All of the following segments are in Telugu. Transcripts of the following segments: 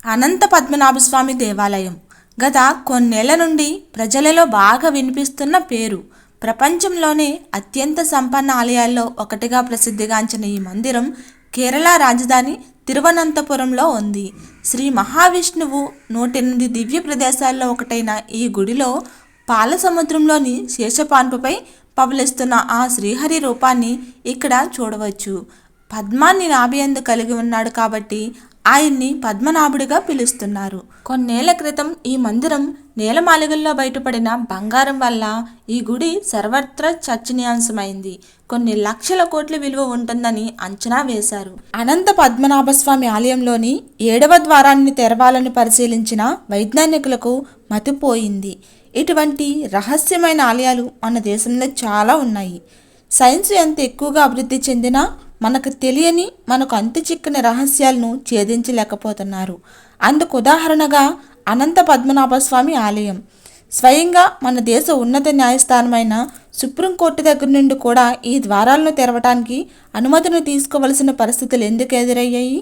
అనంత పద్మనాభస్వామి దేవాలయం గత కొన్నేళ్ల నుండి ప్రజలలో బాగా వినిపిస్తున్న పేరు. ప్రపంచంలోనే అత్యంత సంపన్న ఆలయాల్లో ఒకటిగా ప్రసిద్ధిగాంచిన ఈ మందిరం కేరళ రాజధాని తిరువనంతపురంలో ఉంది. శ్రీ మహావిష్ణువు 108 దివ్య ప్రదేశాల్లో ఒకటైన ఈ గుడిలో పాల సముద్రంలోని శేషపాన్పుపై పవలిస్తున్న ఆ శ్రీహరి రూపాన్ని ఇక్కడ చూడవచ్చు. పద్మాన్ని నాభియందు కలిగి ఉన్నాడు కాబట్టి ఆయన్ని పద్మనాభుడిగా పిలుస్తున్నారు. కొన్నేళ్ల క్రితం ఈ మందిరం నేలమాళిగల్లో బయటపడిన బంగారం వల్ల ఈ గుడి సర్వత్రా చర్చనీయాంశమైంది. కొన్ని లక్షల కోట్ల విలువ ఉంటుందని అంచనా వేశారు. అనంత పద్మనాభస్వామి ఆలయంలోని 7వ ద్వారాన్ని తెరవాలని పరిశీలించిన వైజ్ఞానికులకు మతిపోయింది. ఇటువంటి రహస్యమైన ఆలయాలు మన దేశంలో చాలా ఉన్నాయి. సైన్స్ ఎంత ఎక్కువగా అభివృద్ధి చెందినా మనకు తెలియని, మనకు అంతు చిక్కని రహస్యాలను ఛేదించలేకపోతున్నారు. అందుకు ఉదాహరణగా అనంత పద్మనాభస్వామి ఆలయం. స్వయంగా మన దేశ ఉన్నత న్యాయస్థానమైన సుప్రీంకోర్టు దగ్గర నుండి కూడా ఈ ద్వారాలను తెరవటానికి అనుమతిని తీసుకోవలసిన పరిస్థితులు ఎందుకు ఎదురయ్యాయి?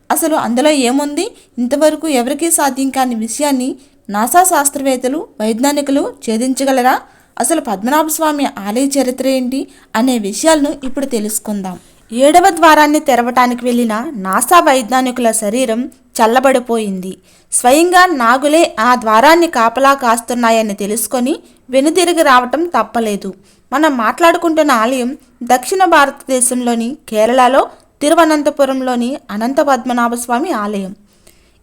అసలు అందులో ఏముంది? ఇంతవరకు ఎవరికీ సాధ్యం కాని విషయాన్ని నాసా శాస్త్రవేత్తలు, వైజ్ఞానికులు ఛేదించగలరా? అసలు పద్మనాభస్వామి ఆలయ చరిత్ర ఏంటి అనే విషయాలను ఇప్పుడు తెలుసుకుందాం. 7వ ద్వారాన్ని తెరవటానికి వెళ్ళిన నాసా వైజ్ఞానికుల శరీరం చల్లబడిపోయింది. స్వయంగా నాగులే ఆ ద్వారాన్ని కాపలా కాస్తున్నాయని తెలుసుకొని వెనుదిరిగి రావటం తప్పలేదు. మనం మాట్లాడుకుంటున్న ఆలయం దక్షిణ భారతదేశంలోని కేరళలో తిరువనంతపురంలోని అనంత పద్మనాభస్వామి ఆలయం.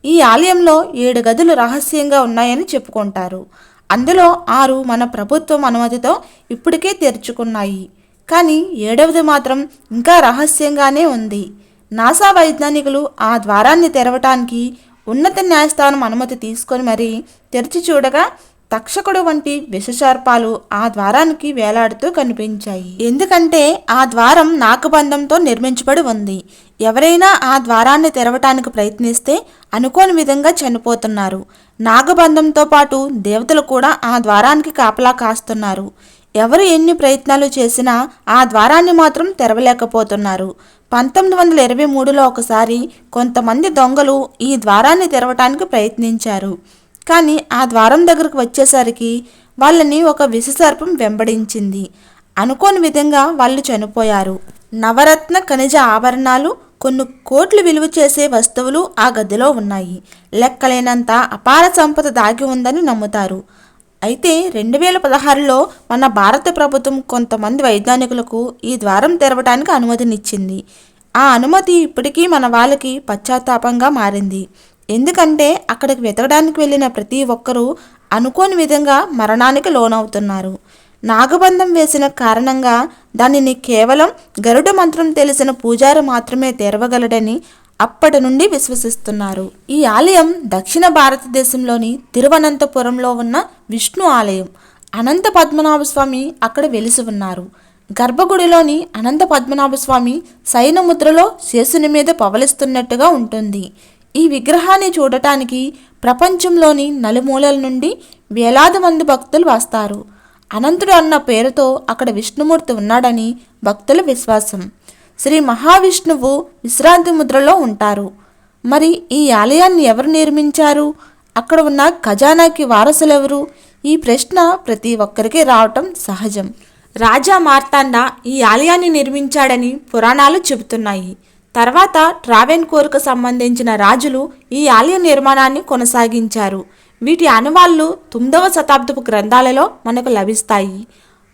ఈ ఆలయంలో 7 గదులు రహస్యంగా ఉన్నాయని చెప్పుకుంటారు. అందులో 6 మన ప్రభుత్వం అనుమతితో ఇప్పటికే తెరుచుకున్నాయి. కానీ 7వది మాత్రం ఇంకా రహస్యంగానే ఉంది. నాసా వైజ్ఞానికులు ఆ ద్వారాన్ని తెరవటానికి ఉన్నత న్యాయస్థానం అనుమతి తీసుకొని మరీ తెరిచి చూడగా తక్షకుడు వంటి విషసర్పాలు ఆ ద్వారానికి వేలాడుతూ కనిపించాయి. ఎందుకంటే ఆ ద్వారం నాగబంధంతో నిర్మించబడి ఉంది. ఎవరైనా ఆ ద్వారాన్ని తెరవటానికి ప్రయత్నిస్తే అనుకోని విధంగా చనిపోతున్నారు. నాగబంధంతో పాటు దేవతలు కూడా ఆ ద్వారానికి కాపలా కాస్తున్నారు. ఎవరు ఎన్ని ప్రయత్నాలు చేసినా ఆ ద్వారాన్ని మాత్రం తెరవలేకపోతున్నారు. 1923లో ఒకసారి కొంతమంది దొంగలు ఈ ద్వారాన్ని తెరవటానికి ప్రయత్నించారు. కానీ ఆ ద్వారం దగ్గరకు వచ్చేసరికి వాళ్ళని ఒక విషసర్పం వెంబడించింది. అనుకోని విధంగా వాళ్ళు చనిపోయారు. నవరత్న ఖనిజ ఆభరణాలు, కొన్ని కోట్లు విలువ చేసే వస్తువులు ఆ గదిలో ఉన్నాయి. లెక్కలేనంత అపార సంపద దాగి ఉందని నమ్ముతారు. అయితే 2016లో మన భారత ప్రభుత్వం కొంతమంది వైజ్ఞానికులకు ఈ ద్వారం తెరవడానికి అనుమతినిచ్చింది. ఆ అనుమతి ఇప్పటికీ మన వాళ్ళకి పశ్చాత్తాపంగా మారింది. ఎందుకంటే అక్కడికి వెతకడానికి వెళ్ళిన ప్రతి ఒక్కరూ అనుకోని విధంగా మరణానికి లోనవుతున్నారు. నాగబంధం వేసిన కారణంగా దానిని కేవలం గరుడ మంత్రం తెలిసిన పూజారి మాత్రమే తెరవగలడని అప్పటి నుండి విశ్వసిస్తున్నారు. ఈ ఆలయం దక్షిణ భారతదేశంలోని తిరువనంతపురంలో ఉన్న విష్ణు ఆలయం. అనంత పద్మనాభస్వామి అక్కడ వెలిసి ఉన్నారు. గర్భగుడిలోని అనంత పద్మనాభస్వామి శయనముద్రలో శేషుని మీద పవలిస్తున్నట్టుగా ఉంటుంది. ఈ విగ్రహాన్ని చూడటానికి ప్రపంచంలోని నలుమూలల నుండి వేలాది మంది భక్తులు వస్తారు. అనంతుడు అన్న పేరుతో అక్కడ విష్ణుమూర్తి ఉన్నాడని భక్తుల విశ్వాసం. శ్రీ మహావిష్ణువు విశ్రాంతి ముద్రలో ఉంటారు. మరి ఈ ఆలయాన్ని ఎవరు నిర్మించారు? అక్కడ ఉన్న ఖజానాకి వారసులెవరు? ఈ ప్రశ్న ప్రతి ఒక్కరికి రావటం సహజం. రాజా మార్తాండ ఈ ఆలయాన్ని నిర్మించాడని పురాణాలు చెబుతున్నాయి. తర్వాత ట్రావెన్కోర్కు సంబంధించిన రాజులు ఈ ఆలయ నిర్మాణాన్ని కొనసాగించారు. వీటి ఆనవాళ్లు 9వ శతాబ్దపు గ్రంథాలలో మనకు లభిస్తాయి.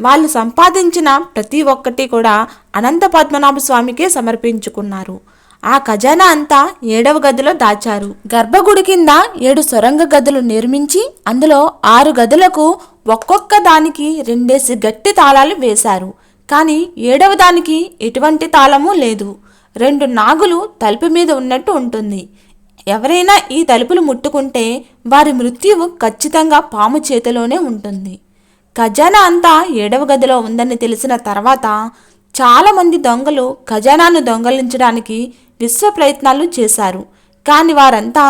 వాళ్ళు సంపాదించిన ప్రతి ఒక్కటి కూడా అనంత పద్మనాభ స్వామికే సమర్పించుకున్నారు. ఆ ఖజానా అంతా 7వ గదిలో దాచారు. గర్భగుడి కింద 7 సొరంగ గదులు నిర్మించి అందులో 6 గదులకు ఒక్కొక్క దానికి 2 గట్టి తాళాలు వేశారు. కానీ 7వ దానికి ఎటువంటి తాళము లేదు. 2 నాగులు తలుపు మీద ఉన్నట్టు ఉంటుంది. ఎవరైనా ఈ తలుపులు ముట్టుకుంటే వారి మృత్యువు ఖచ్చితంగా పాము చేతిలోనే ఉంటుంది. ఖజానా అంతా 7వ గదిలో ఉందని తెలిసిన తర్వాత చాలామంది దొంగలు ఖజానాను దొంగలించడానికి విశ్వ ప్రయత్నాలు చేశారు. కానీ వారంతా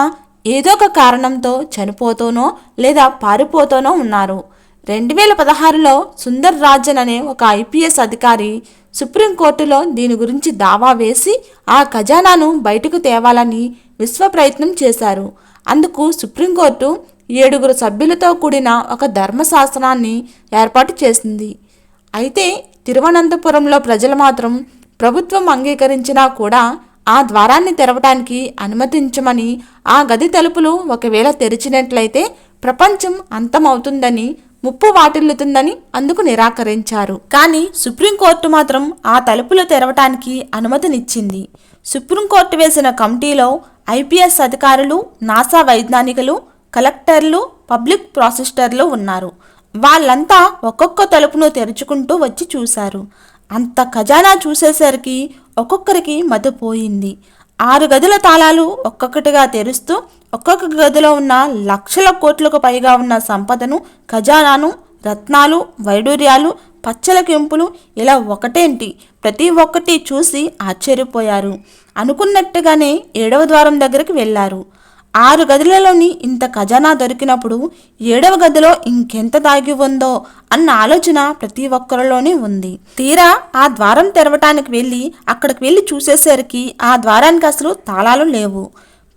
ఏదో ఒక కారణంతో చనిపోతూనో లేదా పారిపోతూనో ఉన్నారు. 2016లో సుందర్ రాజన్ అనే ఒక IPS అధికారి సుప్రీంకోర్టులో దీని గురించి దావా వేసి ఆ ఖజానాను బయటకు తేవాలని విశ్వ ప్రయత్నం చేశారు. అందుకు సుప్రీంకోర్టు 7 సభ్యులతో కూడిన ఒక ధర్మశాస్త్రాన్ని ఏర్పాటు చేసింది. అయితే తిరువనంతపురంలో ప్రజలు మాత్రం ప్రభుత్వం అంగీకరించినా కూడా ఆ ద్వారాన్ని తెరవటానికి అనుమతించమని, ఆ గది తలుపులు ఒకవేళ తెరిచినట్లయితే ప్రపంచం అంతమవుతుందని, ముప్పు వాటిల్లుతుందని అందుకు నిరాకరించారు. కానీ సుప్రీంకోర్టు మాత్రం ఆ తలుపులు తెరవటానికి అనుమతినిచ్చింది. సుప్రీంకోర్టు వేసిన కమిటీలో ఐపీఎస్ అధికారులు, నాసా వైజ్ఞానికులు, కలెక్టర్లు, పబ్లిక్ ప్రాసిక్యూటర్లు ఉన్నారు. వాళ్ళంతా ఒక్కొక్క తలుపును తెరుచుకుంటూ వచ్చి చూశారు. అంత ఖజానా చూసేసరికి ఒక్కొక్కరికి మతిపోయింది. 6 గదుల తాళాలు ఒక్కొక్కటిగా తెరుస్తూ ఒక్కొక్క గదిలో ఉన్న లక్షల కోట్లకు పైగా ఉన్న సంపదను, ఖజానాను, రత్నాలు, వైడూర్యాలు, పచ్చల కెంపులు ఇలా ఒకటేంటి ప్రతి ఒక్కటి చూసి ఆశ్చర్యపోయారు. అనుకున్నట్టుగానే 7వ ద్వారం దగ్గరికి వెళ్ళారు. 6 గదులలోని ఇంత ఖజానా దొరికినప్పుడు 7వ గదిలో ఇంకెంత దాగి ఉందో అన్న ఆలోచన ప్రతి ఒక్కరిలోనే ఉంది. తీరా ఆ ద్వారం తెరవటానికి అక్కడికి వెళ్ళి చూసేసరికి ఆ ద్వారానికి అసలు తాళాలు లేవు.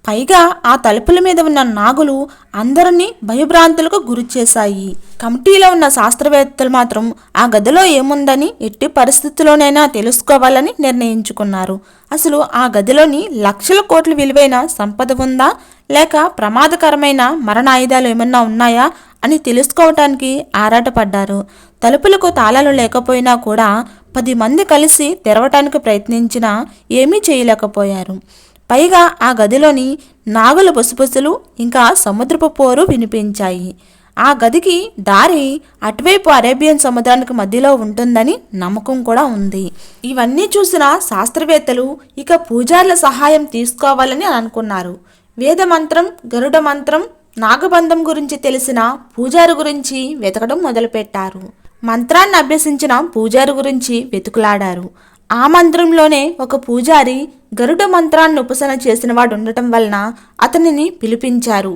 పైగా ఆ తలుపుల మీద ఉన్న నాగులు అందరినీ భయభ్రాంతులకు గురి చేశాయి. కమిటీలో ఉన్న శాస్త్రవేత్తలు మాత్రం ఆ గదిలో ఏముందని ఎట్టి పరిస్థితుల్లోనైనా తెలుసుకోవాలని నిర్ణయించుకున్నారు. అసలు ఆ గదిలోని లక్షల కోట్ల విలువైన సంపద ఉందా, లేక ప్రమాదకరమైన మరణాయుధాలు ఏమన్నా ఉన్నాయా అని తెలుసుకోవటానికి ఆరాటపడ్డారు. తలుపులకు తాళాలు లేకపోయినా కూడా 10 మంది కలిసి తెరవటానికి ప్రయత్నించినా ఏమీ చేయలేకపోయారు. పైగా ఆ గదిలోని నాగుల బుసబుసలు ఇంకా సముద్రపు పోరు వినిపించాయి. ఆ గదికి దారి అటువైపు అరేబియన్ సముద్రానికి మధ్యలో ఉంటుందని నమ్మకం కూడా ఉంది. ఇవన్నీ చూసిన శాస్త్రవేత్తలు ఇక పూజారుల సహాయం తీసుకోవాలని అనుకున్నారు. వేదమంత్రం, గరుడ మంత్రం, నాగబంధం గురించి తెలిసిన పూజారి గురించి వెతకడం మొదలుపెట్టారు. మంత్రాన్ని అభ్యసించిన పూజారి గురించి వెతుకులాడారు. ఆ మంత్రంలోనే ఒక పూజారి గరుడ మంత్రాన్ని ఉపసన చేసిన వాడు ఉండటం వలన అతనిని పిలిపించారు.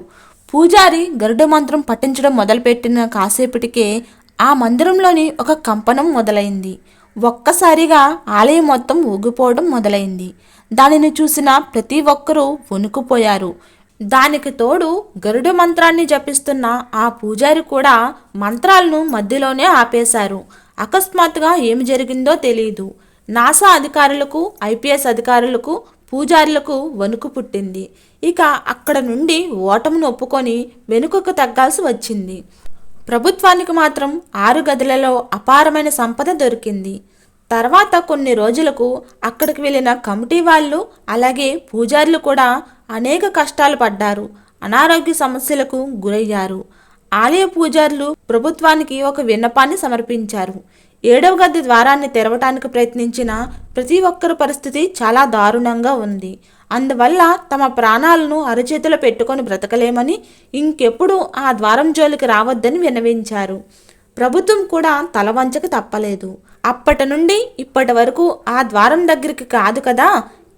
పూజారి గరుడ మంత్రం పఠించడం మొదలుపెట్టిన కాసేపటికే ఆ మందిరంలోని ఒక కంపనం మొదలైంది. ఒక్కసారిగా ఆలయం మొత్తం ఊగిపోవడం మొదలైంది. దానిని చూసిన ప్రతి ఒక్కరూ వణుకుపోయారు. దానికి తోడు గరుడ మంత్రాన్ని జపిస్తున్న ఆ పూజారి కూడా మంత్రాలను మధ్యలోనే ఆపేశారు. అకస్మాత్తుగా ఏమి జరిగిందో తెలియదు. నాసా అధికారులకు, ఐపీఎస్ అధికారులకు, పూజారులకు వణుకు పుట్టింది. ఇక అక్కడ నుండి ఓటమును ఒప్పుకొని వెనుకకు తగ్గాల్సి వచ్చింది. ప్రభుత్వానికి మాత్రం 6 గదులలో అపారమైన సంపద దొరికింది. తర్వాత కొన్ని రోజులకు అక్కడికి వెళ్ళిన కమిటీ వాళ్ళు, అలాగే పూజారులు కూడా అనేక కష్టాలు పడ్డారు. అనారోగ్య సమస్యలకు గురయ్యారు. ఆలయ పూజారులు ప్రభుత్వానికి ఒక విన్నపాన్ని సమర్పించారు. 7వ గది ద్వారాన్ని తెరవటానికి ప్రయత్నించిన ప్రతి ఒక్కరి పరిస్థితి చాలా దారుణంగా ఉంది. అందువల్ల తమ ప్రాణాలను అరచేతిలో పెట్టుకొని బ్రతకలేమని, ఇంకెప్పుడు ఆ ద్వారం జోలికి రావద్దని విన్నవించారు. ప్రభుత్వం కూడా తలవంచక తప్పలేదు. అప్పటి నుండి ఇప్పటి వరకు ఆ ద్వారం దగ్గరికి కాదు కదా,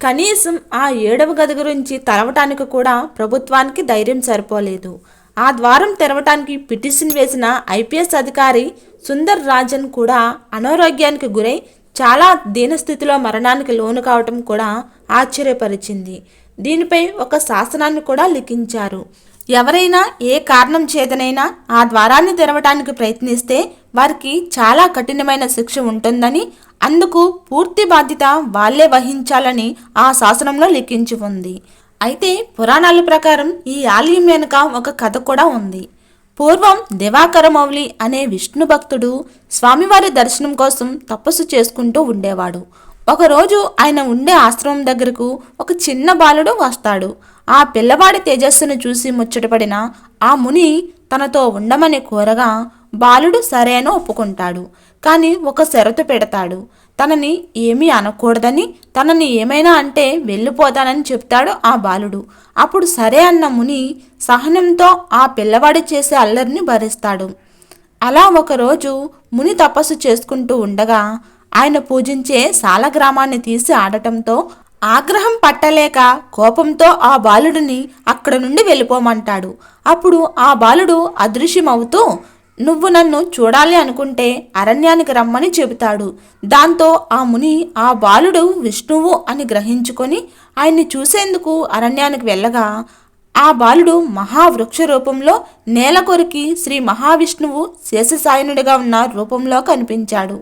కనీసం ఆ 7వ గది గురించి తెరవటానికి కూడా ప్రభుత్వానికి ధైర్యం సరిపోలేదు. ఆ ద్వారం తెరవటానికి పిటిషన్ వేసిన ఐపీఎస్ అధికారి సుందర్ రాజన్ కూడా అనారోగ్యానికి గురై చాలా దీనస్థితిలో మరణానికి లోను కావటం కూడా ఆశ్చర్యపరిచింది. దీనిపై ఒక శాసనాన్ని కూడా లిఖించారు. ఎవరైనా ఏ కారణం చేతనైనా ఆ ద్వారాన్ని తెరవటానికి ప్రయత్నిస్తే వారికి చాలా కఠినమైన శిక్ష ఉంటుందని, అందుకు పూర్తి బాధ్యత వాళ్లే వహించాలని ఆ శాసనంలో లిఖించి ఉంది. అయితే పురాణాల ప్రకారం ఈ ఆలయం వెనుక ఒక కథ కూడా ఉంది. పూర్వం దివాకర మౌలి అనే విష్ణు భక్తుడు స్వామివారి దర్శనం కోసం తపస్సు చేసుకుంటూ ఉండేవాడు. ఒకరోజు ఆయన ఉండే ఆశ్రమం దగ్గరకు ఒక చిన్న బాలుడు వస్తాడు. ఆ పిల్లవాడి తేజస్సును చూసి ముచ్చటపడిన ఆ ముని తనతో ఉండమని కోరగా బాలుడు సరేనో ఒప్పుకుంటాడు. కానీ ఒక షరతు పెడతాడు. తనని ఏమీ అనకూడదని, తనని ఏమైనా అంటే వెళ్ళిపోతానని చెప్తాడు ఆ బాలుడు. అప్పుడు సరే అన్న ముని సహనంతో ఆ పిల్లవాడి చేసే అల్లరిని భరిస్తాడు. అలా ఒకరోజు ముని తపస్సు చేసుకుంటూ ఉండగా ఆయన పూజించే సాలగ్రామాన్ని తీసి ఆడటంతో ఆగ్రహం పట్టలేక కోపంతో ఆ బాలుడిని అక్కడ నుండి వెళ్ళిపోమంటాడు. అప్పుడు ఆ బాలుడు అదృశ్యమవుతూ నువ్వు నన్ను చూడాలి అనుకుంటే అరణ్యానికి రమ్మని చెబుతాడు. దాంతో ఆ ముని ఆ బాలుడు విష్ణువు అని గ్రహించుకొని ఆయన్ని చూసేందుకు అరణ్యానికి వెళ్ళగా ఆ బాలుడు మహావృక్ష రూపంలో నేల కొరికి శ్రీ మహావిష్ణువు శేషసాయనుడిగా ఉన్న రూపంలో కనిపించాడు.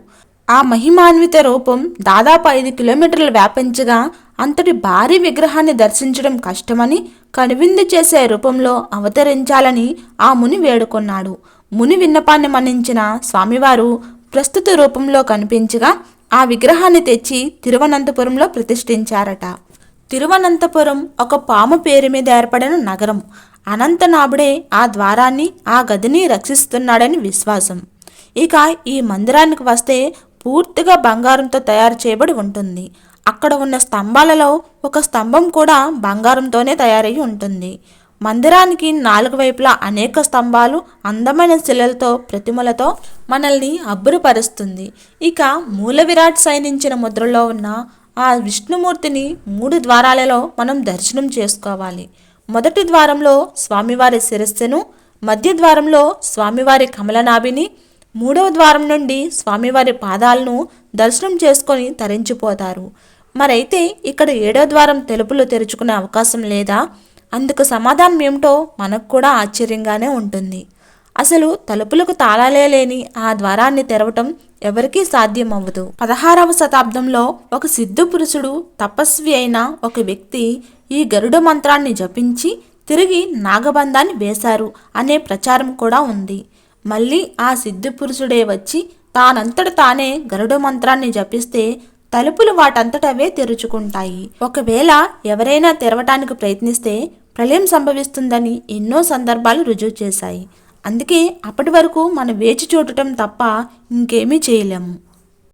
ఆ మహిమాన్విత రూపం దాదాపు 5 కిలోమీటర్లు వ్యాపించగా అంతటి భారీ విగ్రహాన్ని దర్శించడం కష్టమని కనువిందు చేసే రూపంలో అవతరించాలని ఆ ముని వేడుకొన్నాడు. ముని విన్నపాన్ని మన్నించిన స్వామివారు ప్రస్తుత రూపంలో కనిపించగా ఆ విగ్రహాన్ని తెచ్చి తిరువనంతపురంలో ప్రతిష్ఠించారట. తిరువనంతపురం ఒక పాము పేరు మీద ఏర్పడిన నగరం. అనంతనాభుడే ఆ ద్వారాన్ని ఆ గదిని రక్షిస్తున్నాడని విశ్వాసం. ఇక ఈ మందిరానికి వస్తే పూర్తిగా బంగారంతో తయారు చేయబడి ఉంటుంది. అక్కడ ఉన్న స్తంభాలలో ఒక స్తంభం కూడా బంగారంతోనే తయారై ఉంటుంది. మందిరానికి 4 వైపులా అనేక స్తంభాలు అందమైన శిలలతో ప్రతిమలతో మనల్ని అబ్బురపరుస్తుంది. ఇక మూల విరాట్ సైనించిన ముద్రలో ఉన్న ఆ విష్ణుమూర్తిని 3 ద్వారాలలో మనం దర్శనం చేసుకోవాలి. మొదటి ద్వారంలో స్వామివారి శిరస్సును, మధ్య ద్వారంలో స్వామివారి కమలనాభిని, 3వ ద్వారం నుండి స్వామివారి పాదాలను దర్శనం చేసుకొని తరించిపోతారు. మరైతే ఇక్కడ 7వ ద్వారం తలుపులు తెరుచుకునే అవకాశం లేదా? అందుకు సమాధానం ఏమిటో మనకు కూడా ఆశ్చర్యంగానే ఉంటుంది. అసలు తలుపులకు తాళాలే లేని ఆ ద్వారాన్ని తెరవటం ఎవరికీ సాధ్యం అవ్వదు. 16వ శతాబ్దంలో ఒక సిద్ధ పురుషుడు తపస్వి అయిన ఒక వ్యక్తి ఈ గరుడ మంత్రాన్ని జపించి తిరిగి నాగబంధాన్ని వేశారు అనే ప్రచారం కూడా ఉంది. మళ్ళీ ఆ సిద్ధ పురుషుడే వచ్చి తానంతట తానే గరుడ మంత్రాన్ని జపిస్తే తలుపులు వాటంతటవే తెరుచుకుంటాయి. ఒకవేళ ఎవరైనా తెరవటానికి ప్రయత్నిస్తే ప్రళయం సంభవిస్తుందని ఎన్నో సందర్భాలు రుజువు చేశాయి. అందుకే అప్పటి వరకు మనం వేచి చూడటం తప్ప ఇంకేమీ చేయలేము.